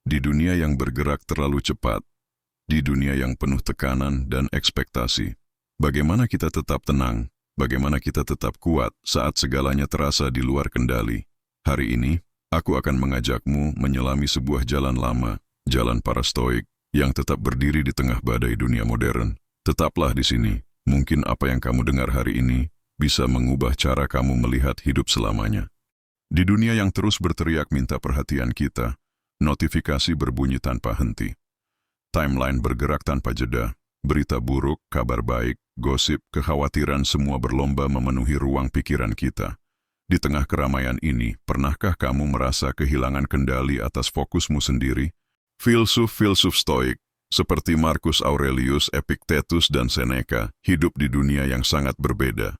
Di dunia yang bergerak terlalu cepat, di dunia yang penuh tekanan dan ekspektasi, bagaimana kita tetap tenang, bagaimana kita tetap kuat saat segalanya terasa di luar kendali. Hari ini, aku akan mengajakmu menyelami sebuah jalan lama, jalan para stoik, yang tetap berdiri di tengah badai dunia modern. Tetaplah di sini, mungkin apa yang kamu dengar hari ini bisa mengubah cara kamu melihat hidup selamanya. Di dunia yang terus berteriak minta perhatian kita, notifikasi berbunyi tanpa henti. Timeline bergerak tanpa jeda, berita buruk, kabar baik, gosip, kekhawatiran semua berlomba memenuhi ruang pikiran kita. Di tengah keramaian ini, pernahkah kamu merasa kehilangan kendali atas fokusmu sendiri? Filsuf-filsuf stoik, seperti Marcus Aurelius, Epictetus, dan Seneca, hidup di dunia yang sangat berbeda.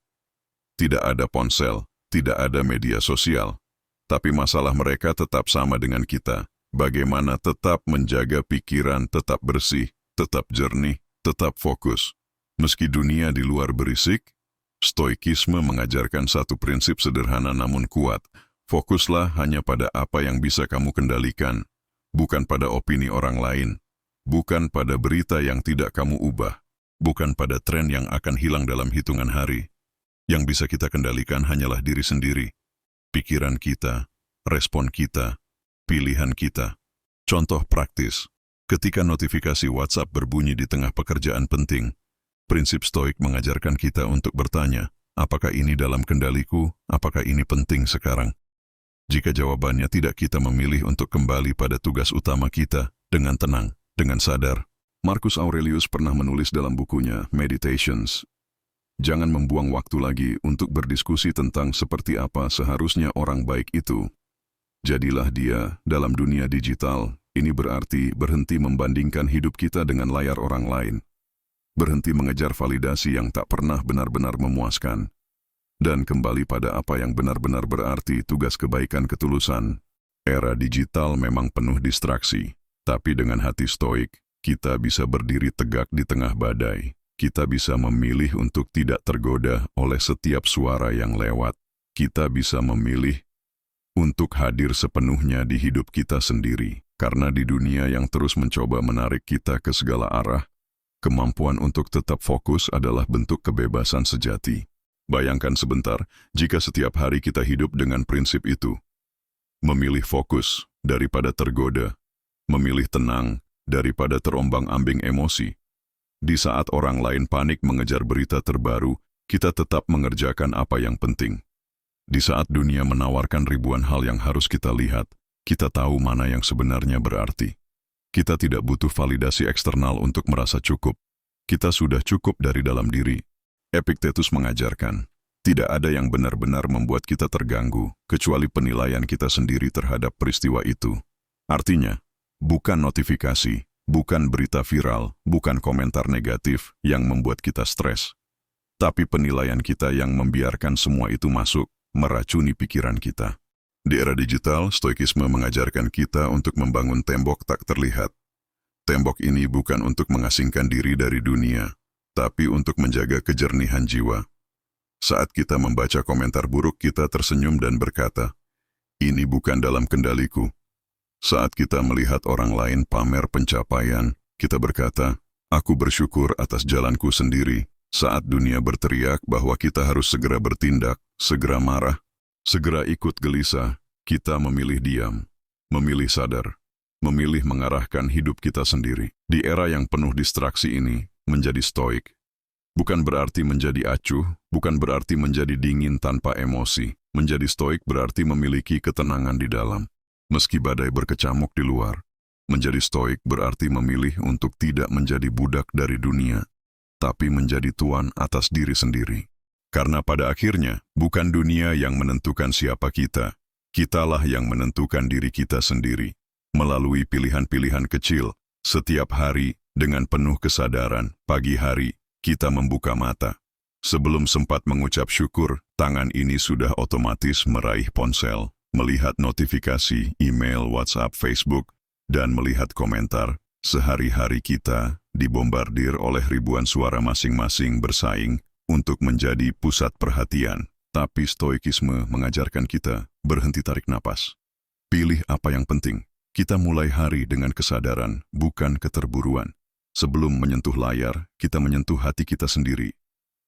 Tidak ada ponsel, tidak ada media sosial. Tapi masalah mereka tetap sama dengan kita. Bagaimana tetap menjaga pikiran tetap bersih, tetap jernih, tetap fokus. Meski dunia di luar berisik, stoikisme mengajarkan satu prinsip sederhana namun kuat. Fokuslah hanya pada apa yang bisa kamu kendalikan, bukan pada opini orang lain, bukan pada berita yang tidak kamu ubah, bukan pada tren yang akan hilang dalam hitungan hari. Yang bisa kita kendalikan hanyalah diri sendiri, pikiran kita, respon kita, pilihan kita. Contoh praktis, ketika notifikasi WhatsApp berbunyi di tengah pekerjaan penting, prinsip stoik mengajarkan kita untuk bertanya, apakah ini dalam kendaliku, apakah ini penting sekarang? Jika jawabannya tidak, kita memilih untuk kembali pada tugas utama kita dengan tenang, dengan sadar. Marcus Aurelius pernah menulis dalam bukunya Meditations, jangan membuang waktu lagi untuk berdiskusi tentang seperti apa seharusnya orang baik itu. Jadilah dia dalam dunia digital. Ini berarti berhenti membandingkan hidup kita dengan layar orang lain. Berhenti mengejar validasi yang tak pernah benar-benar memuaskan. Dan kembali pada apa yang benar-benar berarti, tugas kebaikan ketulusan. Era digital memang penuh distraksi, tapi dengan hati stoik, kita bisa berdiri tegak di tengah badai. Kita bisa memilih untuk tidak tergoda oleh setiap suara yang lewat. Kita bisa memilih untuk hadir sepenuhnya di hidup kita sendiri. Karena di dunia yang terus mencoba menarik kita ke segala arah, kemampuan untuk tetap fokus adalah bentuk kebebasan sejati. Bayangkan sebentar, jika setiap hari kita hidup dengan prinsip itu. Memilih fokus daripada tergoda, memilih tenang daripada terombang-ambing emosi. Di saat orang lain panik mengejar berita terbaru, kita tetap mengerjakan apa yang penting. Di saat dunia menawarkan ribuan hal yang harus kita lihat, kita tahu mana yang sebenarnya berarti. Kita tidak butuh validasi eksternal untuk merasa cukup. Kita sudah cukup dari dalam diri. Epictetus mengajarkan, tidak ada yang benar-benar membuat kita terganggu, kecuali penilaian kita sendiri terhadap peristiwa itu. Artinya, bukan notifikasi, bukan berita viral, bukan komentar negatif yang membuat kita stres. Tapi penilaian kita yang membiarkan semua itu masuk, meracuni pikiran kita. Di era digital, stoikisme mengajarkan kita untuk membangun tembok tak terlihat. Tembok ini bukan untuk mengasingkan diri dari dunia, tapi untuk menjaga kejernihan jiwa. Saat kita membaca komentar buruk, kita tersenyum dan berkata, ini bukan dalam kendaliku. Saat kita melihat orang lain pamer pencapaian, kita berkata, aku bersyukur atas jalanku sendiri. Saat dunia berteriak bahwa kita harus segera bertindak, segera marah, segera ikut gelisah, kita memilih diam, memilih sadar, memilih mengarahkan hidup kita sendiri. Di era yang penuh distraksi ini, menjadi stoik bukan berarti menjadi acuh, bukan berarti menjadi dingin tanpa emosi. Menjadi stoik berarti memiliki ketenangan di dalam. Meski badai berkecamuk di luar, menjadi stoik berarti memilih untuk tidak menjadi budak dari dunia, tapi menjadi tuan atas diri sendiri. Karena pada akhirnya, bukan dunia yang menentukan siapa kita, kitalah yang menentukan diri kita sendiri. Melalui pilihan-pilihan kecil, setiap hari, dengan penuh kesadaran, pagi hari, kita membuka mata. Sebelum sempat mengucap syukur, tangan ini sudah otomatis meraih ponsel, melihat notifikasi, email, WhatsApp, Facebook, dan melihat komentar. Sehari-hari kita dibombardir oleh ribuan suara masing-masing bersaing untuk menjadi pusat perhatian. Tapi stoikisme mengajarkan kita berhenti, tarik napas. Pilih apa yang penting. Kita mulai hari dengan kesadaran, bukan keterburuan. Sebelum menyentuh layar, kita menyentuh hati kita sendiri.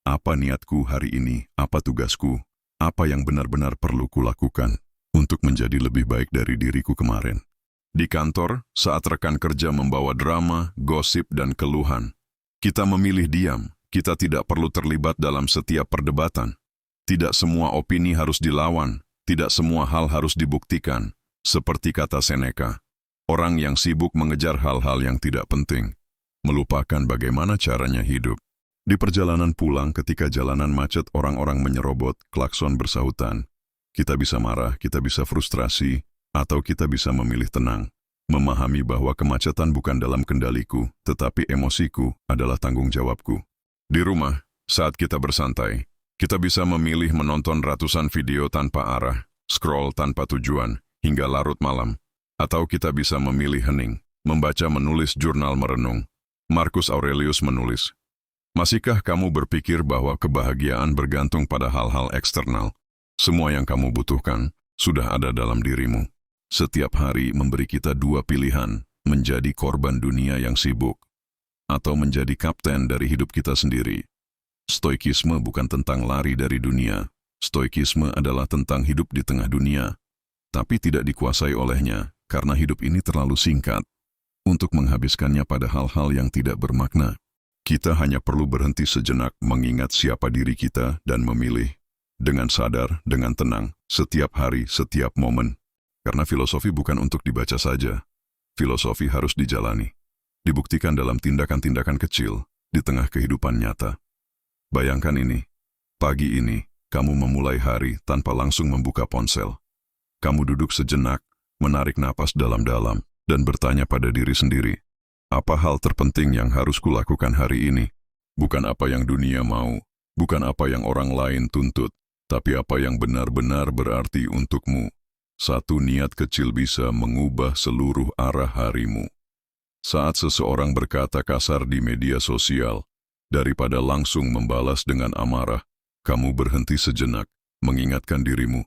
Apa niatku hari ini? Apa tugasku? Apa yang benar-benar perlu kulakukan untuk menjadi lebih baik dari diriku kemarin? Di kantor, saat rekan kerja membawa drama, gosip, dan keluhan, kita memilih diam. Kita tidak perlu terlibat dalam setiap perdebatan. Tidak semua opini harus dilawan. Tidak semua hal harus dibuktikan. Seperti kata Seneca, orang yang sibuk mengejar hal-hal yang tidak penting, melupakan bagaimana caranya hidup. Di perjalanan pulang ketika jalanan macet, orang-orang menyerobot, klakson bersahutan. Kita bisa marah, kita bisa frustrasi, atau kita bisa memilih tenang. Memahami bahwa kemacetan bukan dalam kendaliku, tetapi emosiku adalah tanggung jawabku. Di rumah, saat kita bersantai, kita bisa memilih menonton ratusan video tanpa arah, scroll tanpa tujuan, hingga larut malam. Atau kita bisa memilih hening, membaca menulis jurnal merenung. Marcus Aurelius menulis, "Masihkah kamu berpikir bahwa kebahagiaan bergantung pada hal-hal eksternal? Semua yang kamu butuhkan sudah ada dalam dirimu." Setiap hari memberi kita dua pilihan, menjadi korban dunia yang sibuk, atau menjadi kapten dari hidup kita sendiri. Stoikisme bukan tentang lari dari dunia. Stoikisme adalah tentang hidup di tengah dunia, tapi tidak dikuasai olehnya, karena hidup ini terlalu singkat untuk menghabiskannya pada hal-hal yang tidak bermakna. Kita hanya perlu berhenti sejenak mengingat siapa diri kita dan memilih dengan sadar, dengan tenang, setiap hari, setiap momen. Karena filosofi bukan untuk dibaca saja. Filosofi harus dijalani, dibuktikan dalam tindakan-tindakan kecil di tengah kehidupan nyata. Bayangkan ini, pagi ini kamu memulai hari tanpa langsung membuka ponsel. Kamu duduk sejenak, menarik napas dalam-dalam, dan bertanya pada diri sendiri, apa hal terpenting yang harus kulakukan hari ini? Bukan apa yang dunia mau, bukan apa yang orang lain tuntut, tapi apa yang benar-benar berarti untukmu. Satu niat kecil bisa mengubah seluruh arah harimu. Saat seseorang berkata kasar di media sosial, daripada langsung membalas dengan amarah, kamu berhenti sejenak, mengingatkan dirimu,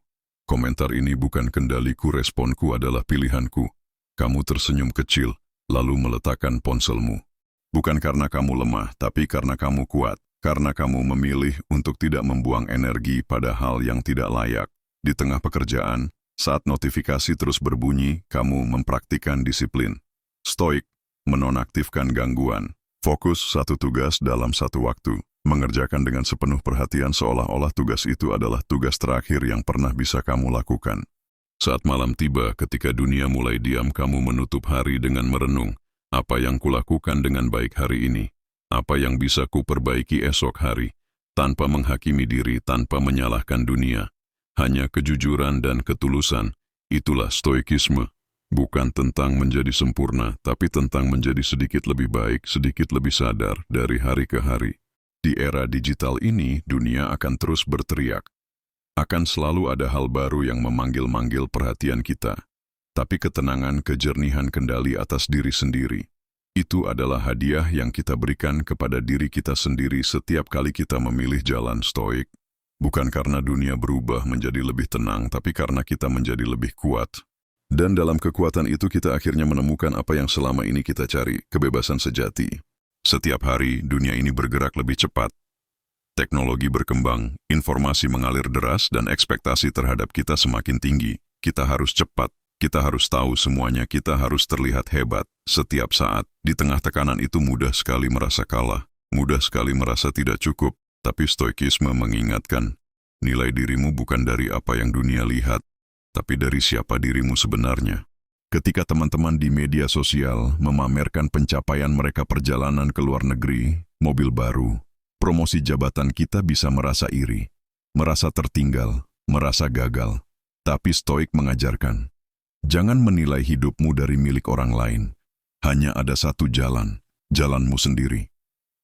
komentar ini bukan kendaliku, responku adalah pilihanku. Kamu tersenyum kecil, lalu meletakkan ponselmu. Bukan karena kamu lemah, tapi karena kamu kuat, karena kamu memilih untuk tidak membuang energi pada hal yang tidak layak. Di tengah pekerjaan, saat notifikasi terus berbunyi, kamu mempraktikkan disiplin. Stoik, menonaktifkan gangguan. Fokus satu tugas dalam satu waktu. Mengerjakan dengan sepenuh perhatian seolah-olah tugas itu adalah tugas terakhir yang pernah bisa kamu lakukan. Saat malam tiba, ketika dunia mulai diam, kamu menutup hari dengan merenung. Apa yang kulakukan dengan baik hari ini? Apa yang bisa kuperbaiki esok hari? Tanpa menghakimi diri, tanpa menyalahkan dunia. Hanya kejujuran dan ketulusan, itulah stoikisme. Bukan tentang menjadi sempurna, tapi tentang menjadi sedikit lebih baik, sedikit lebih sadar dari hari ke hari. Di era digital ini, dunia akan terus berteriak. Akan selalu ada hal baru yang memanggil-manggil perhatian kita. Tapi ketenangan, kejernihan kendali atas diri sendiri, itu adalah hadiah yang kita berikan kepada diri kita sendiri setiap kali kita memilih jalan stoik. Bukan karena dunia berubah menjadi lebih tenang, tapi karena kita menjadi lebih kuat. Dan dalam kekuatan itu kita akhirnya menemukan apa yang selama ini kita cari, kebebasan sejati. Setiap hari, dunia ini bergerak lebih cepat. Teknologi berkembang, informasi mengalir deras, dan ekspektasi terhadap kita semakin tinggi. Kita harus cepat, kita harus tahu semuanya, kita harus terlihat hebat. Setiap saat, di tengah tekanan itu mudah sekali merasa kalah, mudah sekali merasa tidak cukup. Tapi stoikisme mengingatkan, nilai dirimu bukan dari apa yang dunia lihat, tapi dari siapa dirimu sebenarnya. Ketika teman-teman di media sosial memamerkan pencapaian mereka, perjalanan ke luar negeri, mobil baru, promosi jabatan, kita bisa merasa iri, merasa tertinggal, merasa gagal. Tapi stoik mengajarkan, jangan menilai hidupmu dari milik orang lain. Hanya ada satu jalan, jalanmu sendiri.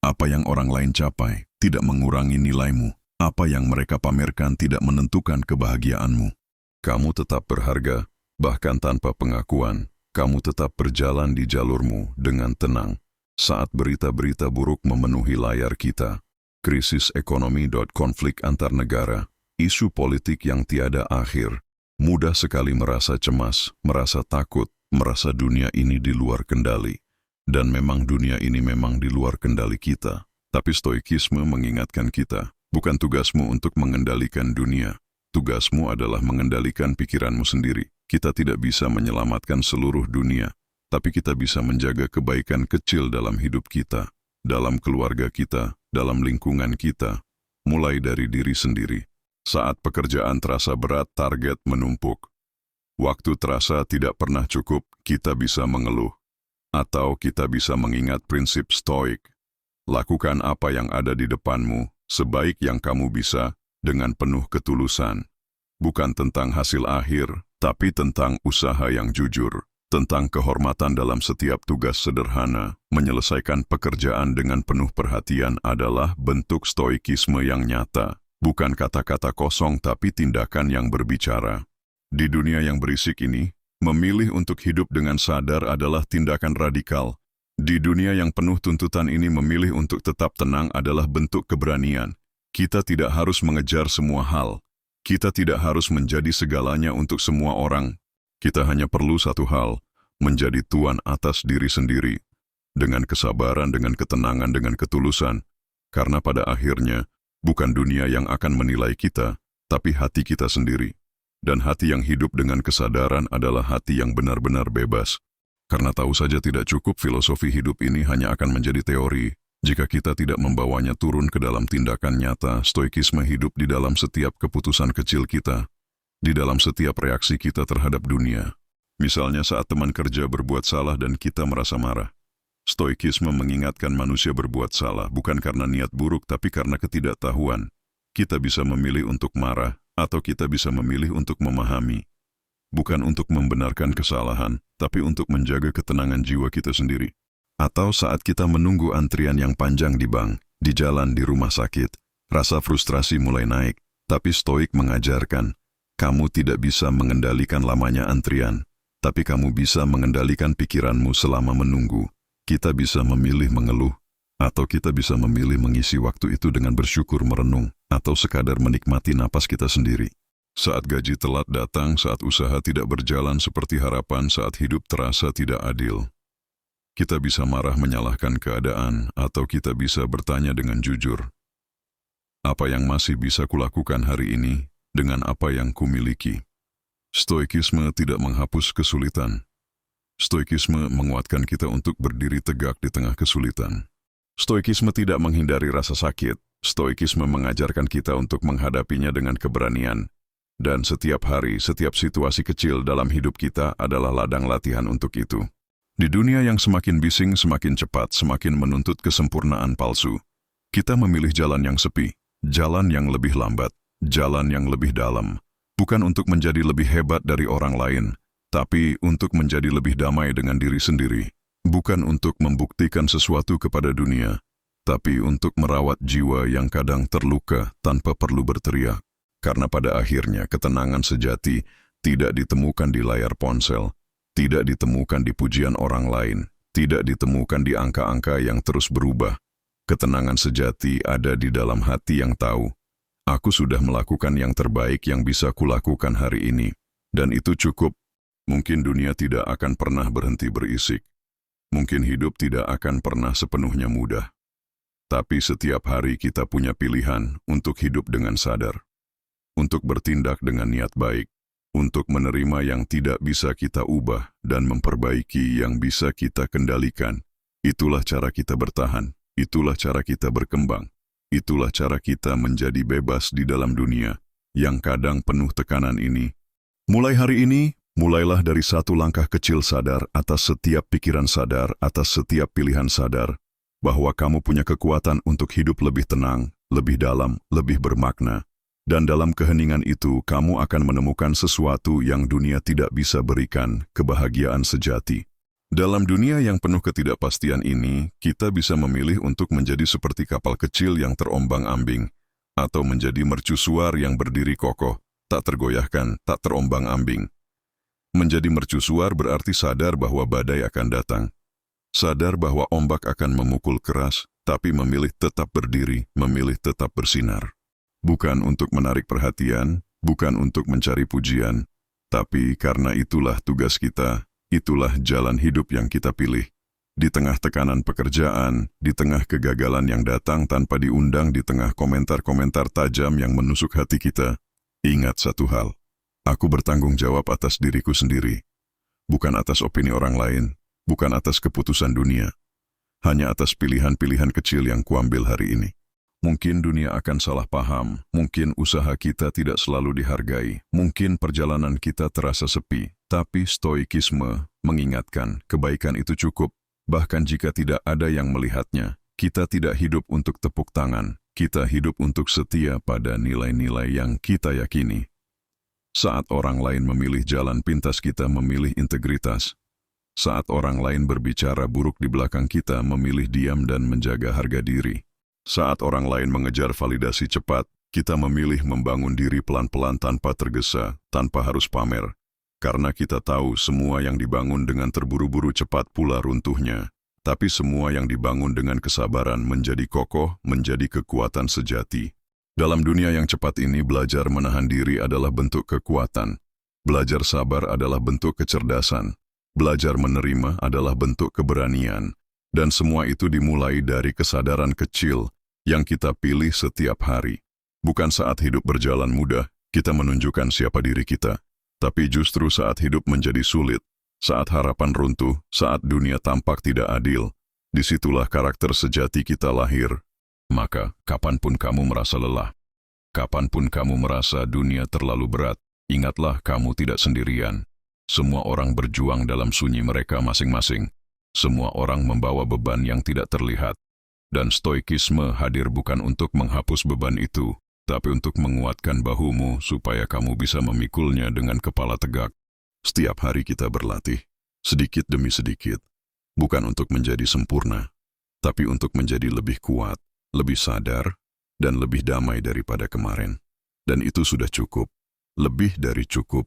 Apa yang orang lain capai tidak mengurangi nilaimu. Apa yang mereka pamerkan tidak menentukan kebahagiaanmu. Kamu tetap berharga, bahkan tanpa pengakuan. Kamu tetap berjalan di jalurmu dengan tenang. Saat berita-berita buruk memenuhi layar kita, krisis ekonomi, konflik antar negara, isu politik yang tiada akhir, mudah sekali merasa cemas, merasa takut, merasa dunia ini di luar kendali. Dan memang dunia ini memang di luar kendali kita. Tapi stoikisme mengingatkan kita, bukan tugasmu untuk mengendalikan dunia. Tugasmu adalah mengendalikan pikiranmu sendiri. Kita tidak bisa menyelamatkan seluruh dunia, tapi kita bisa menjaga kebaikan kecil dalam hidup kita, dalam keluarga kita, dalam lingkungan kita, mulai dari diri sendiri. Saat pekerjaan terasa berat, target menumpuk. Waktu terasa tidak pernah cukup, kita bisa mengeluh. Atau kita bisa mengingat prinsip stoik. Lakukan apa yang ada di depanmu, sebaik yang kamu bisa, dengan penuh ketulusan. Bukan tentang hasil akhir, tapi tentang usaha yang jujur. Tentang kehormatan dalam setiap tugas sederhana. Menyelesaikan pekerjaan dengan penuh perhatian adalah bentuk stoikisme yang nyata. Bukan kata-kata kosong tapi tindakan yang berbicara. Di dunia yang berisik ini, memilih untuk hidup dengan sadar adalah tindakan radikal. Di dunia yang penuh tuntutan ini, memilih untuk tetap tenang adalah bentuk keberanian. Kita tidak harus mengejar semua hal. Kita tidak harus menjadi segalanya untuk semua orang. Kita hanya perlu satu hal, menjadi tuan atas diri sendiri. Dengan kesabaran, dengan ketenangan, dengan ketulusan. Karena pada akhirnya, bukan dunia yang akan menilai kita, tapi hati kita sendiri. Dan hati yang hidup dengan kesadaran adalah hati yang benar-benar bebas. Karena tahu saja tidak cukup filosofi hidup ini hanya akan menjadi teori. Jika kita tidak membawanya turun ke dalam tindakan nyata, stoikisme hidup di dalam setiap keputusan kecil kita. Di dalam setiap reaksi kita terhadap dunia. Misalnya saat teman kerja berbuat salah dan kita merasa marah. Stoikisme mengingatkan manusia berbuat salah bukan karena niat buruk tapi karena ketidaktahuan. Kita bisa memilih untuk marah atau kita bisa memilih untuk memahami. Bukan untuk membenarkan kesalahan, tapi untuk menjaga ketenangan jiwa kita sendiri. Atau saat kita menunggu antrian yang panjang di bank, di jalan, di rumah sakit, rasa frustrasi mulai naik, tapi stoik mengajarkan, kamu tidak bisa mengendalikan lamanya antrian, tapi kamu bisa mengendalikan pikiranmu selama menunggu. Kita bisa memilih mengeluh, atau kita bisa memilih mengisi waktu itu dengan bersyukur merenung, atau sekadar menikmati napas kita sendiri. Saat gaji telat datang, saat usaha tidak berjalan seperti harapan, saat hidup terasa tidak adil. Kita bisa marah menyalahkan keadaan, atau kita bisa bertanya dengan jujur. Apa yang masih bisa kulakukan hari ini, dengan apa yang kumiliki? Stoikisme tidak menghapus kesulitan. Stoikisme menguatkan kita untuk berdiri tegak di tengah kesulitan. Stoikisme tidak menghindari rasa sakit. Stoikisme mengajarkan kita untuk menghadapinya dengan keberanian. Dan setiap hari, setiap situasi kecil dalam hidup kita adalah ladang latihan untuk itu. Di dunia yang semakin bising, semakin cepat, semakin menuntut kesempurnaan palsu, kita memilih jalan yang sepi, jalan yang lebih lambat, jalan yang lebih dalam. Bukan untuk menjadi lebih hebat dari orang lain, tapi untuk menjadi lebih damai dengan diri sendiri. Bukan untuk membuktikan sesuatu kepada dunia, tapi untuk merawat jiwa yang kadang terluka tanpa perlu berteriak. Karena pada akhirnya ketenangan sejati tidak ditemukan di layar ponsel, tidak ditemukan di pujian orang lain, tidak ditemukan di angka-angka yang terus berubah. Ketenangan sejati ada di dalam hati yang tahu, aku sudah melakukan yang terbaik yang bisa kulakukan hari ini, dan itu cukup. Mungkin dunia tidak akan pernah berhenti berisik. Mungkin hidup tidak akan pernah sepenuhnya mudah. Tapi setiap hari kita punya pilihan untuk hidup dengan sadar. Untuk bertindak dengan niat baik. Untuk menerima yang tidak bisa kita ubah dan memperbaiki yang bisa kita kendalikan. Itulah cara kita bertahan. Itulah cara kita berkembang. Itulah cara kita menjadi bebas di dalam dunia yang kadang penuh tekanan ini. Mulai hari ini, mulailah dari satu langkah kecil sadar atas setiap pikiran sadar, atas setiap pilihan sadar, bahwa kamu punya kekuatan untuk hidup lebih tenang, lebih dalam, lebih bermakna. Dan dalam keheningan itu, kamu akan menemukan sesuatu yang dunia tidak bisa berikan, kebahagiaan sejati. Dalam dunia yang penuh ketidakpastian ini, kita bisa memilih untuk menjadi seperti kapal kecil yang terombang-ambing, atau menjadi mercusuar yang berdiri kokoh, tak tergoyahkan, tak terombang-ambing. Menjadi mercusuar berarti sadar bahwa badai akan datang. Sadar bahwa ombak akan memukul keras, tapi memilih tetap berdiri, memilih tetap bersinar. Bukan untuk menarik perhatian, bukan untuk mencari pujian, tapi karena itulah tugas kita, Itulah jalan hidup yang kita pilih. Di tengah tekanan pekerjaan, di tengah kegagalan yang datang tanpa diundang, di tengah komentar-komentar tajam yang menusuk hati kita, ingat satu hal, aku bertanggung jawab atas diriku sendiri, bukan atas opini orang lain, bukan atas keputusan dunia, hanya atas pilihan-pilihan kecil yang kuambil hari ini. Mungkin dunia akan salah paham, mungkin usaha kita tidak selalu dihargai, mungkin perjalanan kita terasa sepi, tapi stoikisme mengingatkan kebaikan itu cukup. Bahkan jika tidak ada yang melihatnya, kita tidak hidup untuk tepuk tangan, kita hidup untuk setia pada nilai-nilai yang kita yakini. Saat orang lain memilih jalan pintas, kita memilih integritas. Saat orang lain berbicara buruk di belakang, kita memilih diam dan menjaga harga diri. Saat orang lain mengejar validasi cepat, kita memilih membangun diri pelan-pelan tanpa tergesa, tanpa harus pamer. Karena kita tahu semua yang dibangun dengan terburu-buru cepat pula runtuhnya. Tapi semua yang dibangun dengan kesabaran menjadi kokoh, menjadi kekuatan sejati. Dalam dunia yang cepat ini, belajar menahan diri adalah bentuk kekuatan. Belajar sabar adalah bentuk kecerdasan. Belajar menerima adalah bentuk keberanian. Dan semua itu dimulai dari kesadaran kecil yang kita pilih setiap hari. Bukan saat hidup berjalan mudah, kita menunjukkan siapa diri kita. Tapi justru saat hidup menjadi sulit, saat harapan runtuh, saat dunia tampak tidak adil, disitulah karakter sejati kita lahir. Maka, kapanpun kamu merasa lelah, kapanpun kamu merasa dunia terlalu berat, ingatlah kamu tidak sendirian. Semua orang berjuang dalam sunyi mereka masing-masing. Semua orang membawa beban yang tidak terlihat. Dan stoikisme hadir bukan untuk menghapus beban itu, tapi untuk menguatkan bahumu supaya kamu bisa memikulnya dengan kepala tegak. Setiap hari kita berlatih, sedikit demi sedikit, bukan untuk menjadi sempurna, tapi untuk menjadi lebih kuat, lebih sadar, dan lebih damai daripada kemarin. Dan itu sudah cukup, lebih dari cukup.